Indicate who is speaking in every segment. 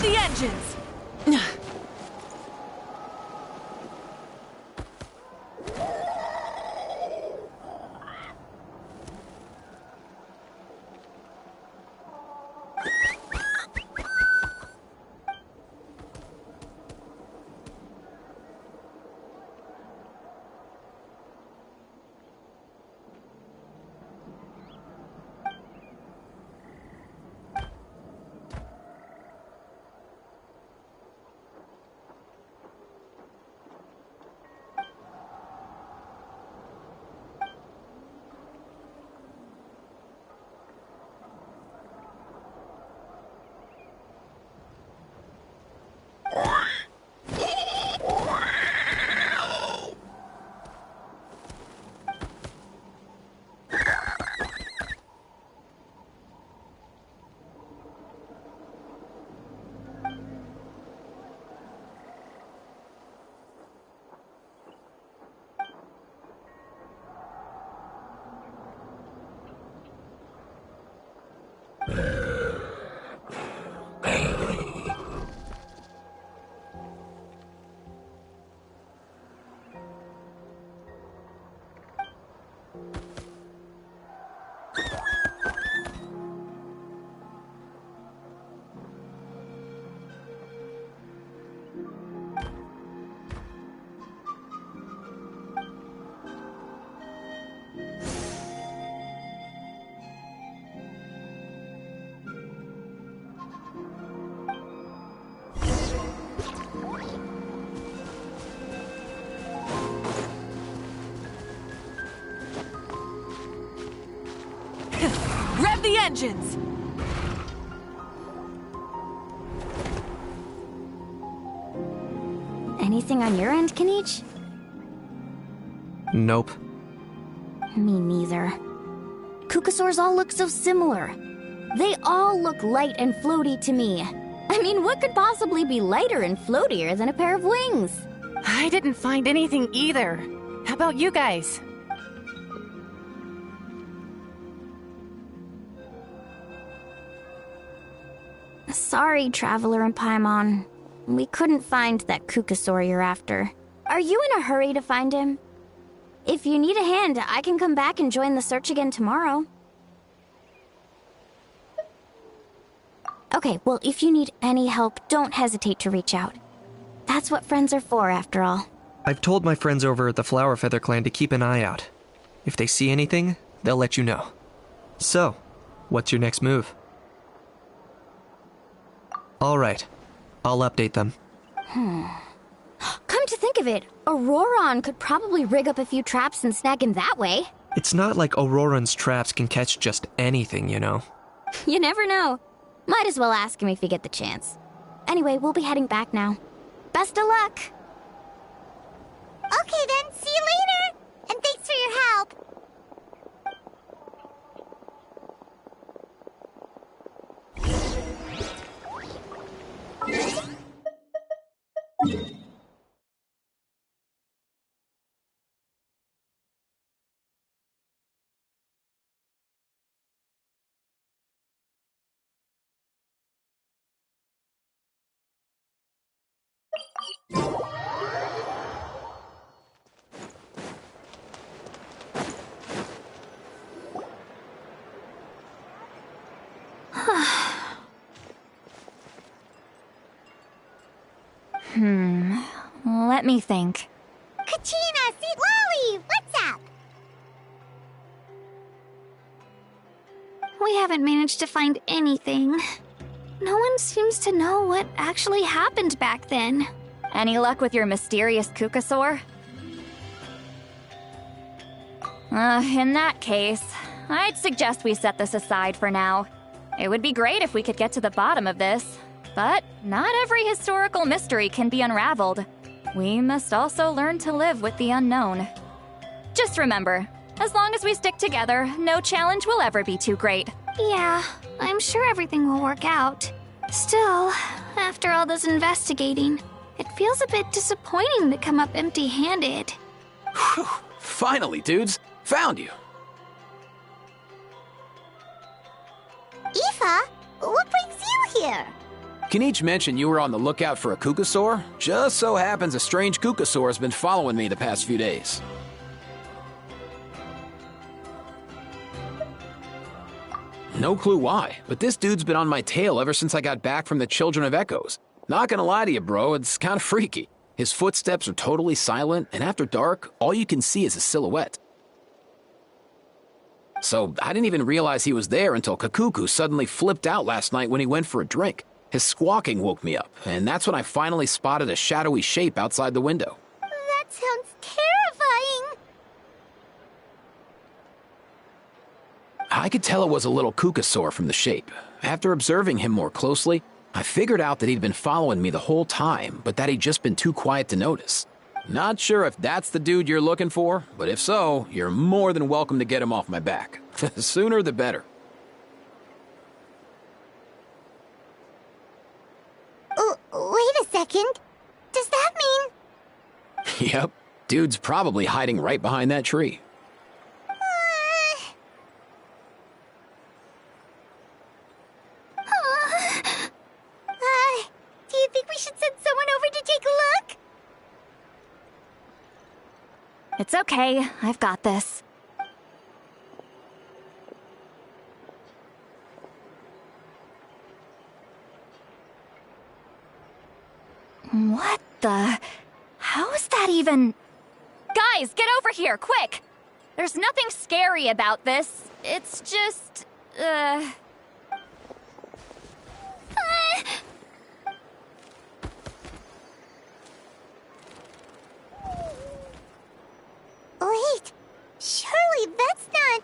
Speaker 1: Rev the engines! Rev the engines!
Speaker 2: Anything on your end, Kenichi?
Speaker 3: Nope.
Speaker 2: Me neither. Kukasaurs all look so similar. They all look light and floaty to me. I mean, what could possibly be lighter and floatier than a pair of wings?
Speaker 1: I didn't find anything either. How about you guys?
Speaker 2: Sorry, Traveler and Paimon. We couldn't find that Kukasaur you're after. Are you in a hurry to find him? If you need a hand, I can come back and join the search again tomorrow. Okay, well, if you need any help, don't hesitate to reach out. That's what friends are for, after all.
Speaker 3: I've told my friends over at the Flower Feather Clan to keep an eye out. If they see anything, they'll let you know. So, what's your next move? Alright, I'll update them.
Speaker 2: Come to think of it, Auroron could probably rig up a few traps and snag him that way.
Speaker 3: It's not like Auroran's traps can catch just anything, you know.
Speaker 2: You never know. Might as well ask him if you get the chance. Anyway, we'll be heading back now. Best of luck!
Speaker 4: Okay then, see you later! And thanks for your help!
Speaker 2: Let me think.
Speaker 4: Kachina, Seat Lolly, what's up?
Speaker 5: We haven't managed to find anything. No one seems to know what actually happened back then.
Speaker 6: Any luck with your mysterious Kukasaur? In that case, I'd suggest we set this aside for now. It would be great if we could get to the bottom of this, but not every historical mystery can be unraveled. We must also learn to live with the unknown. Just remember, as long as we stick together, no challenge will ever be too great.
Speaker 5: Yeah, I'm sure everything will work out. Still, after all this investigating, it feels a bit disappointing to come up empty-handed.
Speaker 7: Whew, finally, dudes. Found you.
Speaker 4: Aoife, what brings you here?
Speaker 7: Can each mention you were on the lookout for a Kukasaur? Just so happens a strange Kukasaur has been following me the past few days. No clue why, but this dude's been on my tail ever since I got back from the Children of Echoes. Not gonna lie to you, bro, it's kinda freaky. His footsteps are totally silent, and after dark, all you can see is a silhouette. So I didn't even realize he was there until Kakuku suddenly flipped out last night when he went for a drink. His squawking woke me up, and that's when I finally spotted a shadowy shape outside the window.
Speaker 4: That sounds terrifying.
Speaker 7: I could tell it was a little Kukasaur from the shape. After observing him more closely, I figured out that he'd been following me the whole time, but that he'd just been too quiet to notice. Not sure if that's the dude you're looking for, but if so, you're more than welcome to get him off my back. The sooner the better.
Speaker 4: Wait a second. Does that mean...
Speaker 7: Yep, dude's probably hiding right behind that tree.
Speaker 4: Do you think we should send someone over to take a look?
Speaker 6: It's okay, I've got this. What the... How is that even... Guys, get over here, quick! There's nothing scary about this. It's just...
Speaker 4: Wait, surely that's not...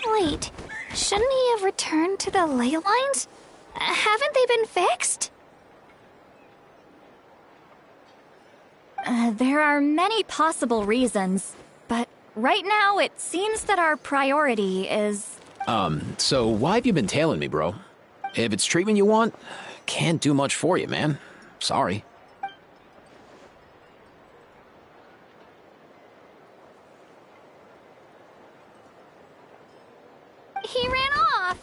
Speaker 5: Wait, shouldn't he have returned to the ley lines? Haven't they been fixed?
Speaker 6: There are many possible reasons, but right now it seems that our priority is...
Speaker 7: So why have you been tailing me, bro? If it's treatment you want, can't do much for you, man. Sorry.
Speaker 5: He ran off!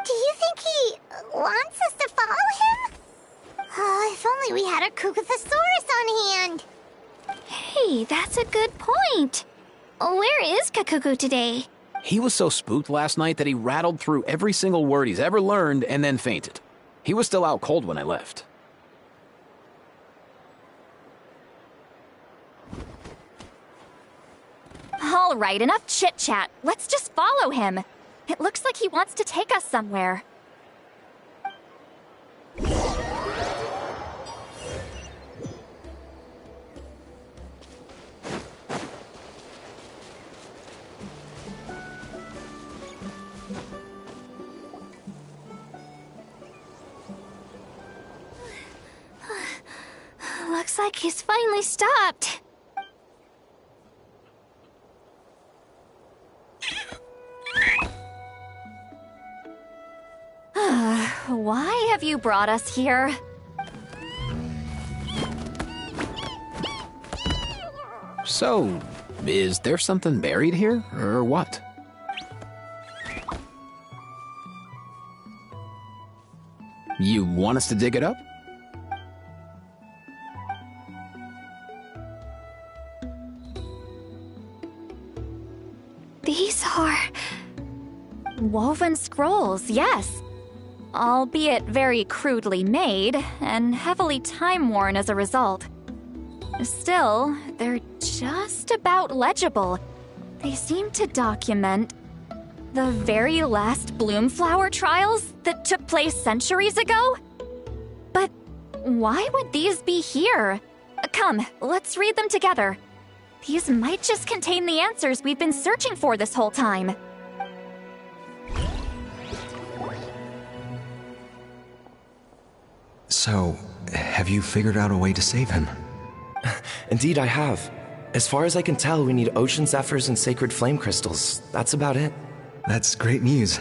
Speaker 4: Do you think he wants us to follow him? Oh, if only we had a Kukathosaurus on hand.
Speaker 5: Hey, that's a good point. Where is Kakuku today?
Speaker 7: He was so spooked last night that he rattled through every single word he's ever learned and then fainted. He was still out cold when I left.
Speaker 6: All right, enough chit-chat. Let's just follow him. It looks like he wants to take us somewhere.
Speaker 5: Looks like he's finally stopped.
Speaker 6: Why have you brought us here?
Speaker 7: So, is there something buried here, or what? You want us to dig it up?
Speaker 5: These are...
Speaker 6: Woven scrolls, yes. Albeit very crudely made, and heavily time-worn as a result. Still, they're just about legible. They seem to document... The very last Bloomflower trials that took place centuries ago? But why would these be here? Come, let's read them together. These might just contain the answers we've been searching for this whole time.
Speaker 8: So, have you figured out a way to save him?
Speaker 9: Indeed, I have. As far as I can tell, we need ocean zephyrs and sacred flame crystals. That's about it.
Speaker 8: That's great news.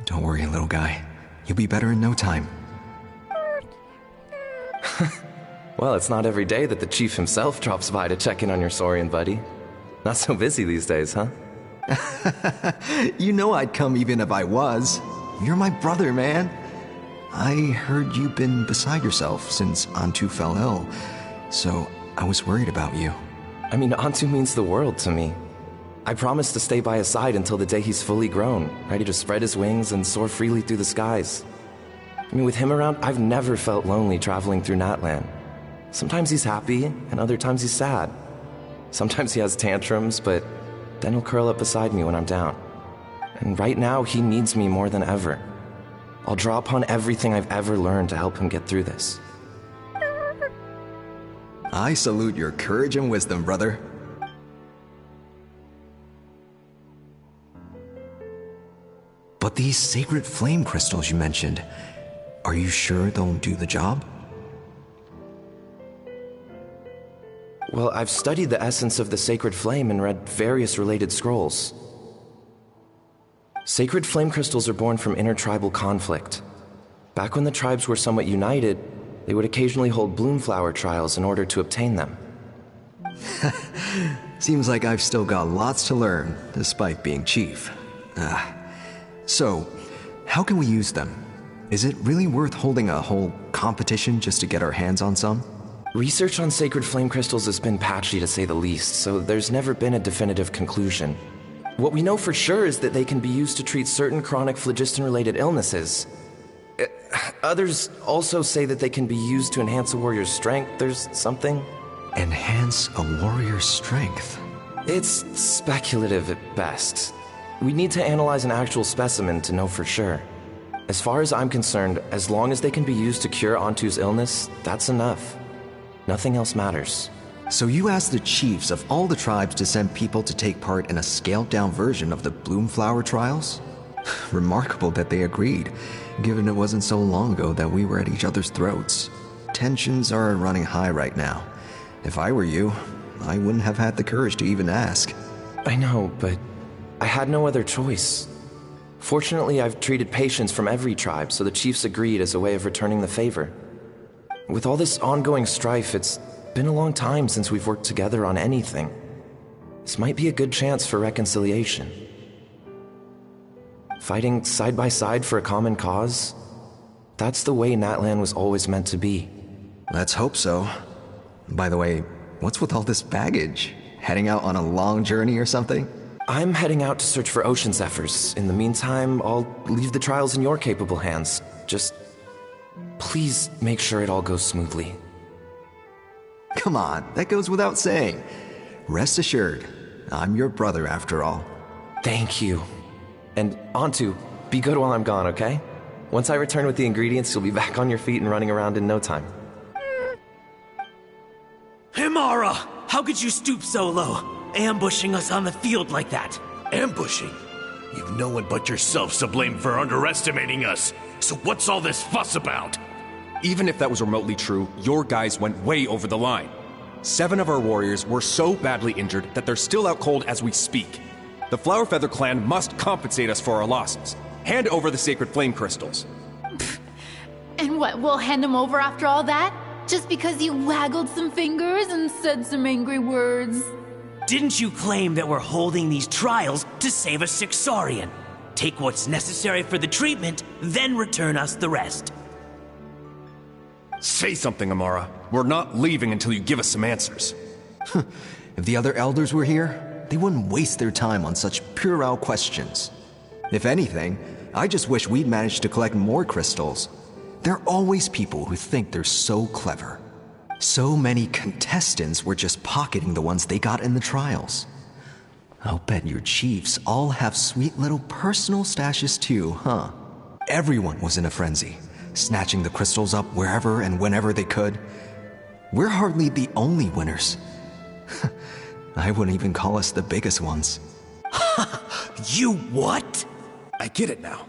Speaker 8: Don't worry, little guy. You'll be better in no time.
Speaker 9: Well, it's not every day that the chief himself drops by to check in on your Saurian buddy. Not so busy these days, huh?
Speaker 8: You know I'd come even if I was. You're my brother, man. I heard you've been beside yourself since Antu fell ill, so I was worried about you.
Speaker 9: I mean, Antu means the world to me. I promised to stay by his side until the day he's fully grown, ready to spread his wings and soar freely through the skies. I mean, with him around, I've never felt lonely traveling through Natlan. Sometimes he's happy, and other times he's sad. Sometimes he has tantrums, but then he'll curl up beside me when I'm down. And right now, he needs me more than ever. I'll draw upon everything I've ever learned to help him get through this.
Speaker 8: I salute your courage and wisdom, brother. But these sacred flame crystals you mentioned, are you sure they'll do the job?
Speaker 9: Well, I've studied the essence of the sacred flame and read various related scrolls. Sacred flame crystals are born from intertribal conflict. Back when the tribes were somewhat united, they would occasionally hold Bloomflower trials in order to obtain them.
Speaker 8: Seems like I've still got lots to learn, despite being chief. So, how can we use them? Is it really worth holding a whole competition just to get our hands on some?
Speaker 9: Research on sacred flame crystals has been patchy to say the least, so there's never been a definitive conclusion. What we know for sure is that they can be used to treat certain chronic phlogiston-related illnesses. Others also say that they can be used to enhance a warrior's strength. There's something.
Speaker 8: Enhance a warrior's strength?
Speaker 9: It's speculative at best. We need to analyze an actual specimen to know for sure. As far as I'm concerned, as long as they can be used to cure Antu's illness, that's enough. Nothing else matters.
Speaker 8: So you asked the chiefs of all the tribes to send people to take part in a scaled-down version of the Bloomflower trials? Remarkable that they agreed, given it wasn't so long ago that we were at each other's throats. Tensions are running high right now. If I were you, I wouldn't have had the courage to even ask.
Speaker 9: I know, but I had no other choice. Fortunately, I've treated patients from every tribe, so the chiefs agreed as a way of returning the favor. With all this ongoing strife, it's been a long time since we've worked together on anything. This might be a good chance for reconciliation. Fighting side by side for a common cause? That's the way Natlan was always meant to be.
Speaker 8: Let's hope so. By the way, what's with all this baggage? Heading out on a long journey or something?
Speaker 9: I'm heading out to search for ocean zephyrs. In the meantime, I'll leave the trials in your capable hands. Just please make sure it all goes smoothly.
Speaker 8: Come on, that goes without saying. Rest assured, I'm your brother after all.
Speaker 9: Thank you. And Antu, be good while I'm gone, okay? Once I return with the ingredients, you'll be back on your feet and running around in no time.
Speaker 10: Himara! How could you stoop so low? Ambushing us on the field like that.
Speaker 11: Ambushing? You've no one but yourself to blame for underestimating us. So what's all this fuss about?
Speaker 12: Even if that was remotely true, your guys went way over the line. 7 of our warriors were so badly injured that they're still out cold as we speak. The Flower Feather clan must compensate us for our losses. Hand over the sacred flame crystals.
Speaker 13: And what, we'll hand them over after all that? Just because you waggled some fingers and said some angry words?
Speaker 10: Didn't you claim that we're holding these trials to save a sick Saurian? Take what's necessary for the treatment, then return us the rest.
Speaker 12: Say something, Amara. We're not leaving until you give us some answers.
Speaker 8: If the other elders were here, they wouldn't waste their time on such puerile questions. If anything, I just wish we'd managed to collect more crystals. There are always people who think they're so clever. So many contestants were just pocketing the ones they got in the trials. I'll bet your chiefs all have sweet little personal stashes too, huh? Everyone was in a frenzy, snatching the crystals up wherever and whenever they could. We're hardly the only winners. I wouldn't even call us the biggest ones.
Speaker 11: You what?
Speaker 12: I get it now.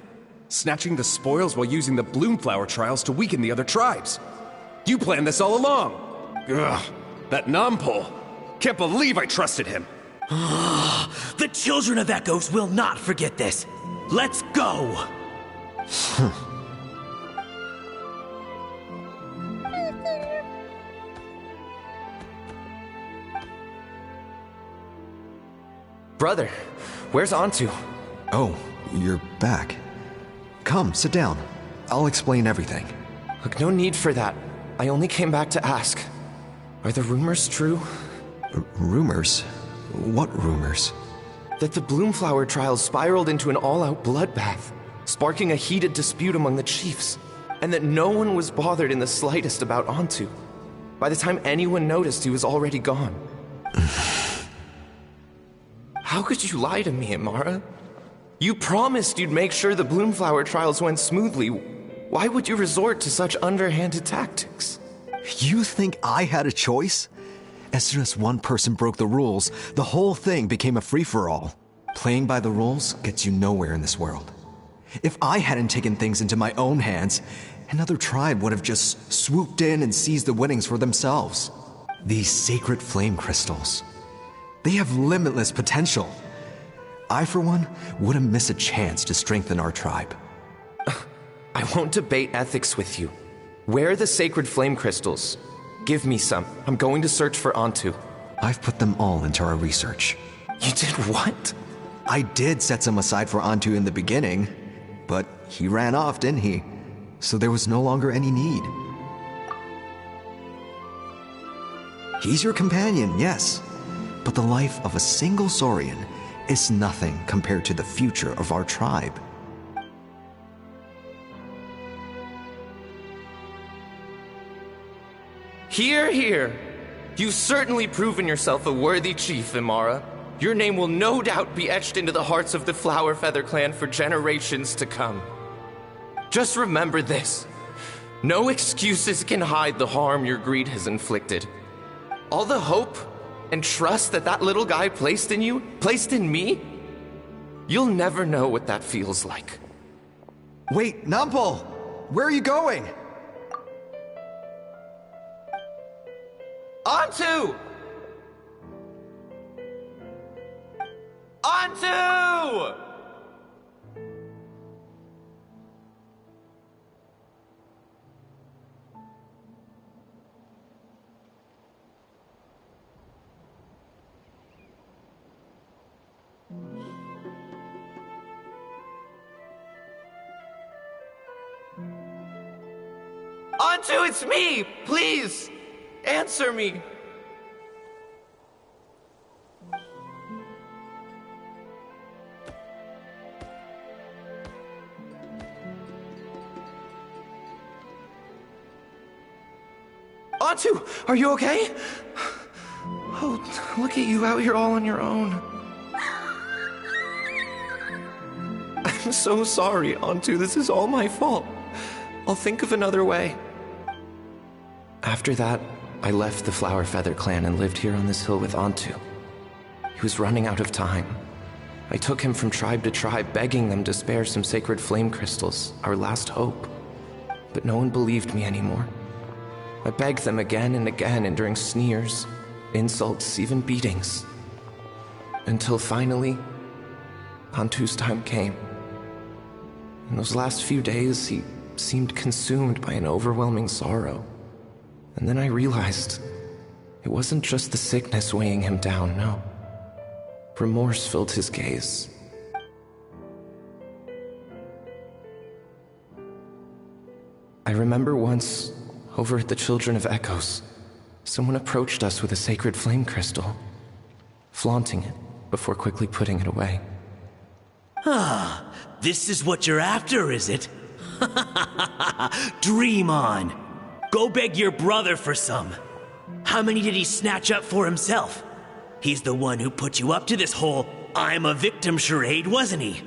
Speaker 12: Snatching the spoils while using the Bloomflower trials to weaken the other tribes. You planned this all along. Ugh, that Nampol. Can't believe I trusted him.
Speaker 10: The children of Echoes will not forget this. Let's go!
Speaker 9: Brother, where's Antu?
Speaker 8: Oh, you're back. Come, sit down. I'll explain everything.
Speaker 9: Look, no need for that. I only came back to ask. Are the rumors true?
Speaker 8: Rumors? What rumors?
Speaker 9: That the Bloomflower trials spiraled into an all-out bloodbath, sparking a heated dispute among the chiefs, and that no one was bothered in the slightest about Antu. By the time anyone noticed, he was already gone. How could you lie to me, Amara? You promised you'd make sure the Bloomflower trials went smoothly. Why would you resort to such underhanded tactics?
Speaker 8: You think I had a choice? As soon as one person broke the rules, the whole thing became a free-for-all. Playing by the rules gets you nowhere in this world. If I hadn't taken things into my own hands, another tribe would have just swooped in and seized the winnings for themselves. These sacred flame crystals, they have limitless potential. I, for one, wouldn't miss a chance to strengthen our tribe.
Speaker 9: I won't debate ethics with you. Where are the sacred flame crystals? Give me some. I'm going to search for Antu.
Speaker 8: I've put them all into our research.
Speaker 9: You did what?
Speaker 8: I did set some aside for Antu in the beginning, but he ran off, didn't he? So there was no longer any need. He's your companion, yes. But the life of a single Saurian is nothing compared to the future of our tribe.
Speaker 9: Hear, hear. You've certainly proven yourself a worthy chief, Imara. Your name will no doubt be etched into the hearts of the Flower Feather clan for generations to come. Just remember this. No excuses can hide the harm your greed has inflicted. All the hope and trust that little guy placed in you, placed in me, you'll never know what that feels like.
Speaker 8: Wait, Nampol! Where are you going?
Speaker 9: Antu! Antu! Antu, it's me! Please! Answer me! Antu, are you okay? Oh, look at you out here all on your own. I'm so sorry, Antu. This is all my fault. I'll think of another way. After that, I left the Flower Feather clan and lived here on this hill with Antu. He was running out of time. I took him from tribe to tribe, begging them to spare some sacred flame crystals, our last hope. But no one believed me anymore. I begged them again and again, enduring sneers, insults, even beatings. Until finally, Antu's time came. In those last few days, he seemed consumed by an overwhelming sorrow. And then I realized it wasn't just the sickness weighing him down, no. Remorse filled his gaze. I remember once, over at the Children of Echoes, someone approached us with a sacred flame crystal, flaunting it before quickly putting it away.
Speaker 10: Ah, this is what you're after, is it? Dream on. Go beg your brother for some. How many did he snatch up for himself? He's the one who put you up to this whole I'm a victim charade, wasn't he?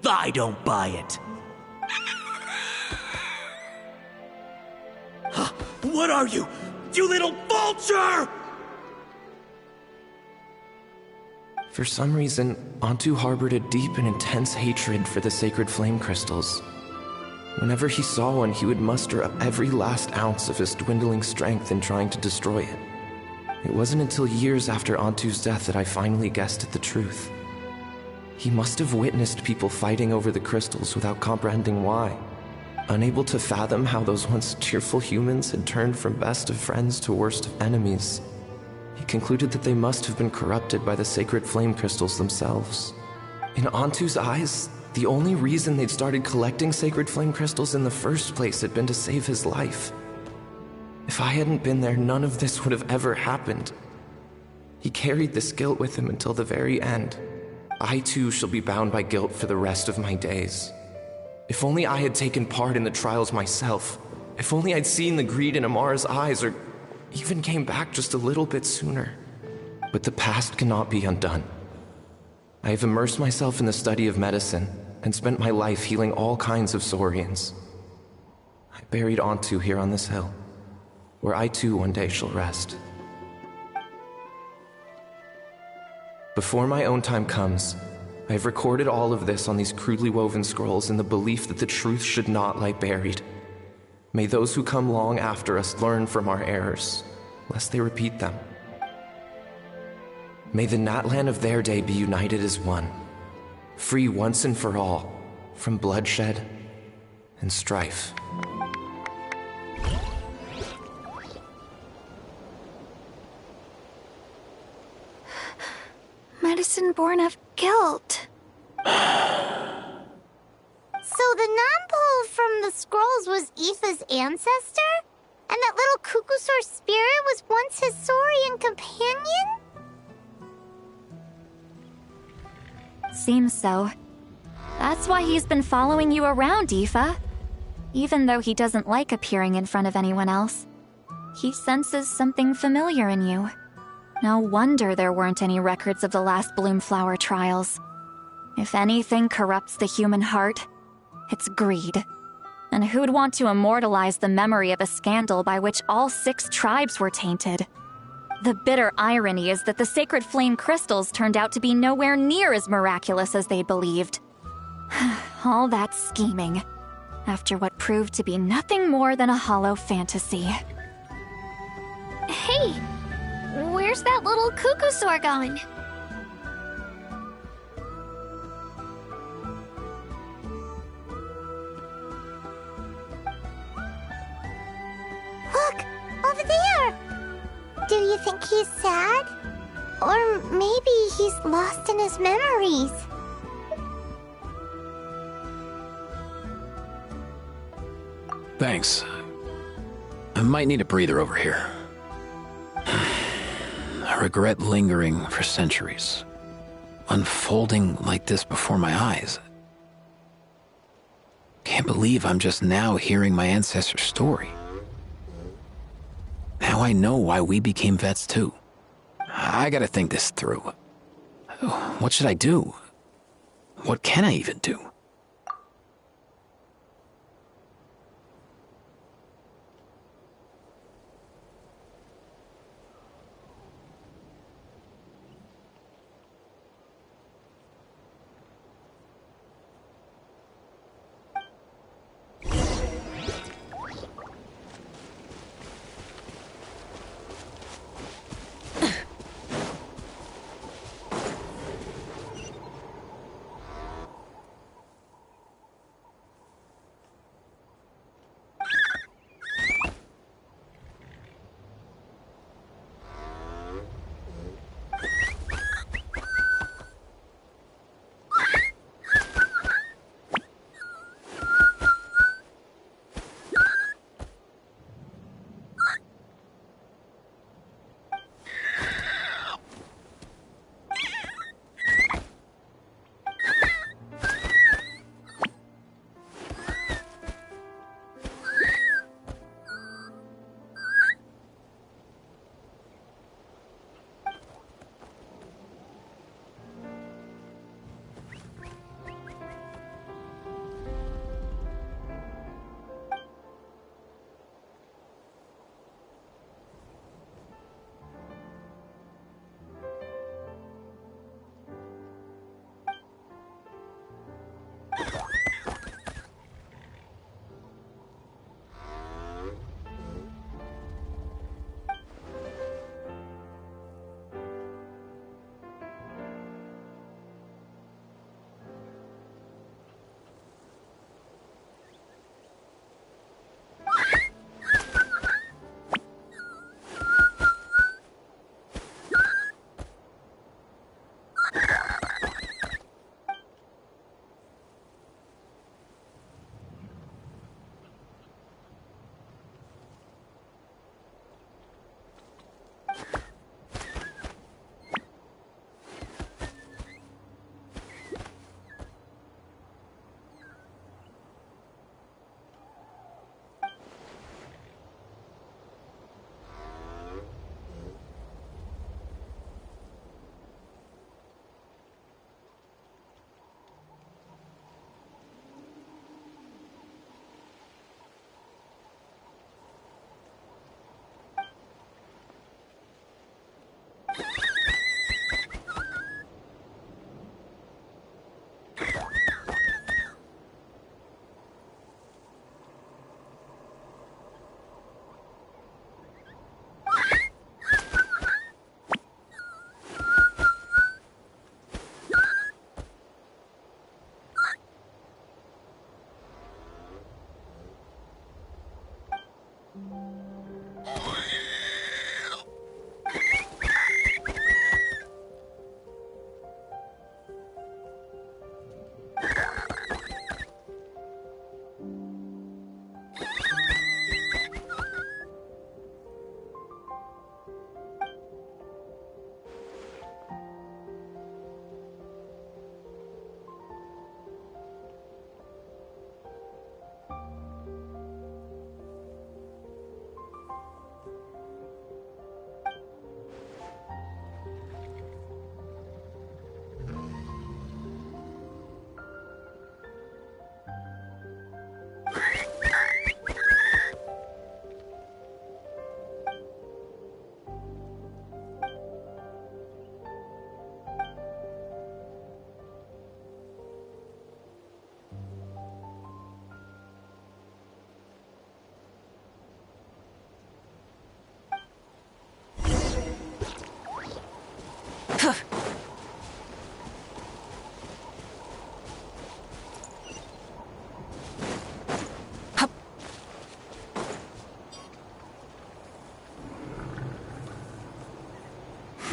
Speaker 10: I don't buy it. What are you? You little vulture!
Speaker 9: For some reason, Antu harbored a deep and intense hatred for the sacred flame crystals. Whenever he saw one, he would muster up every last ounce of his dwindling strength in trying to destroy it. It wasn't until years after Antu's death that I finally guessed at the truth. He must have witnessed people fighting over the crystals without comprehending why. Unable to fathom how those once cheerful humans had turned from best of friends to worst of enemies, he concluded that they must have been corrupted by the sacred flame crystals themselves. In Antu's eyes, the only reason they'd started collecting sacred flame crystals in the first place had been to save his life. If I hadn't been there, none of this would have ever happened. He carried this guilt with him until the very end. I too shall be bound by guilt for the rest of my days. If only I had taken part in the trials myself. If only I'd seen the greed in Amara's eyes, or even came back just a little bit sooner. But the past cannot be undone. I have immersed myself in the study of medicine and spent my life healing all kinds of Saurians. I buried Antu here on this hill, where I too one day shall rest. Before my own time comes, I have recorded all of this on these crudely woven scrolls in the belief that the truth should not lie buried. May those who come long after us learn from our errors, lest they repeat them. May the Natlan of their day be united as one, free once and for all from bloodshed and strife.
Speaker 5: Medicine born of guilt.
Speaker 4: So the non-pole from the scrolls was Aoife's ancestor? And that little Kukusaur spirit was once his Saurian companion?
Speaker 6: Seems so. That's why he's been following you around, Aoife. Even though he doesn't like appearing in front of anyone else, he senses something familiar in you. No wonder there weren't any records of the last Bloomflower trials. If anything corrupts the human heart, it's greed. And who'd want to immortalize the memory of a scandal by which all 6 tribes were tainted? The bitter irony is that the sacred flame crystals turned out to be nowhere near as miraculous as they believed. All that scheming, after what proved to be nothing more than a hollow fantasy.
Speaker 5: Hey! Where's that little Kukusaur going?
Speaker 4: Look! Over there! Do you think he's sad? Or maybe he's lost in his memories?
Speaker 7: Thanks. I might need a breather over here. Regret lingering for centuries, unfolding like this before my eyes. Can't believe I'm just now hearing my ancestor's story. Now I know why we became vets too. I gotta think this through. What should I do? What can I even do?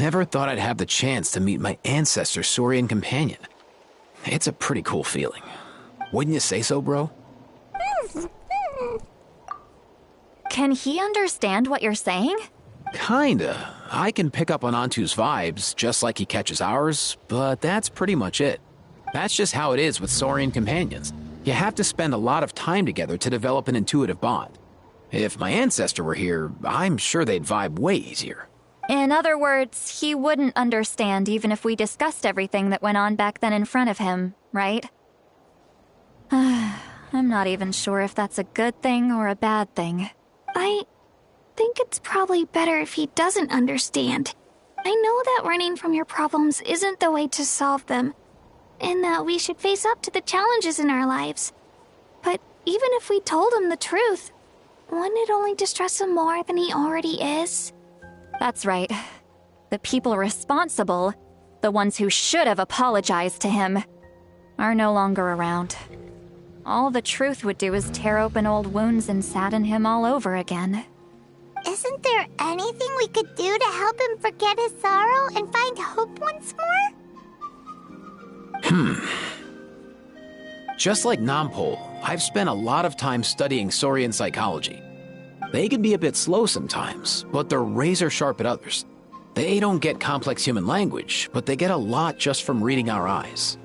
Speaker 7: never thought I'd have the chance to meet my ancestor Saurian companion. It's a pretty cool feeling. Wouldn't you say so, bro?
Speaker 6: Can he understand what you're saying?
Speaker 7: Kinda. I can pick up on Antu's vibes, just like he catches ours, but that's pretty much it. That's just how it is with Saurian companions. You have to spend a lot of time together to develop an intuitive bond. If my ancestor were here, I'm sure they'd vibe way easier.
Speaker 6: In other words, he wouldn't understand even if we discussed everything that went on back then in front of him, right? I'm not even sure if that's a good thing or a bad thing.
Speaker 5: I think it's probably better if he doesn't understand. I know that running from your problems isn't the way to solve them, and that we should face up to the challenges in our lives. But even if we told him the truth, wouldn't it only distress him more than he already is?
Speaker 6: That's right. The people responsible, the ones who should have apologized to him, are no longer around. All the truth would do is tear open old wounds and sadden him all over again.
Speaker 4: Isn't there anything we could do to help him forget his sorrow and find hope once more?
Speaker 7: Just like Nampol, I've spent a lot of time studying Saurian psychology. They can be a bit slow sometimes, but they're razor sharp at others. They don't get complex human language, but they get a lot just from reading our eyes.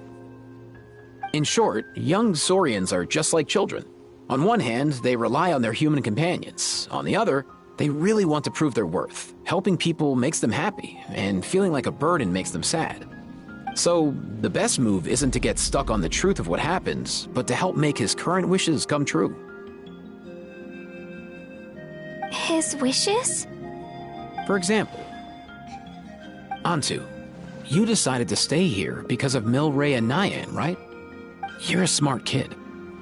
Speaker 7: In short, young Saurians are just like children. On one hand, they rely on their human companions. On the other, they really want to prove their worth. Helping people makes them happy, and feeling like a burden makes them sad. So, the best move isn't to get stuck on the truth of what happened, but to help make his current wishes come true.
Speaker 5: His wishes?
Speaker 7: For example, Antu, you decided to stay here because of Milray and Nyan, right? You're a smart kid.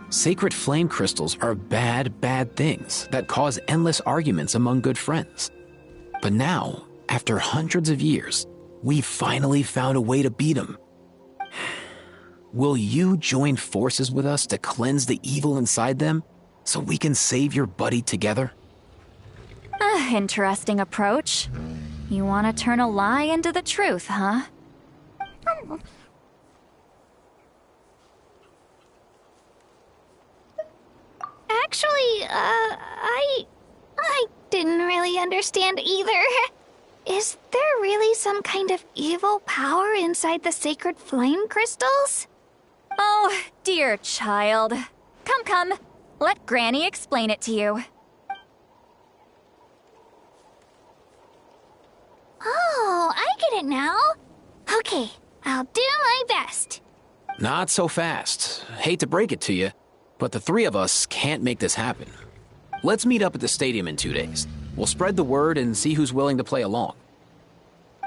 Speaker 7: Sacred flame crystals are bad, bad things that cause endless arguments among good friends. But now, after hundreds of years, we finally found a way to beat them. Will you join forces with us to cleanse the evil inside them so we can save your buddy together?
Speaker 6: Interesting approach. You want to turn a lie into the truth, huh?
Speaker 5: Actually, I didn't really understand either. Is there really some kind of evil power inside the sacred flame crystals?
Speaker 6: Oh, dear child. Come. Let Granny explain it to you.
Speaker 5: Oh, I get it now. Okay, I'll do my best.
Speaker 7: Not so fast. Hate to break it to you, but the three of us can't make this happen. Let's meet up at the stadium in 2 days. We'll spread the word and see who's willing to play along.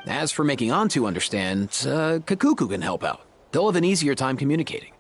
Speaker 7: As for making Antu understand, Kakuku can help out. They'll have an easier time communicating.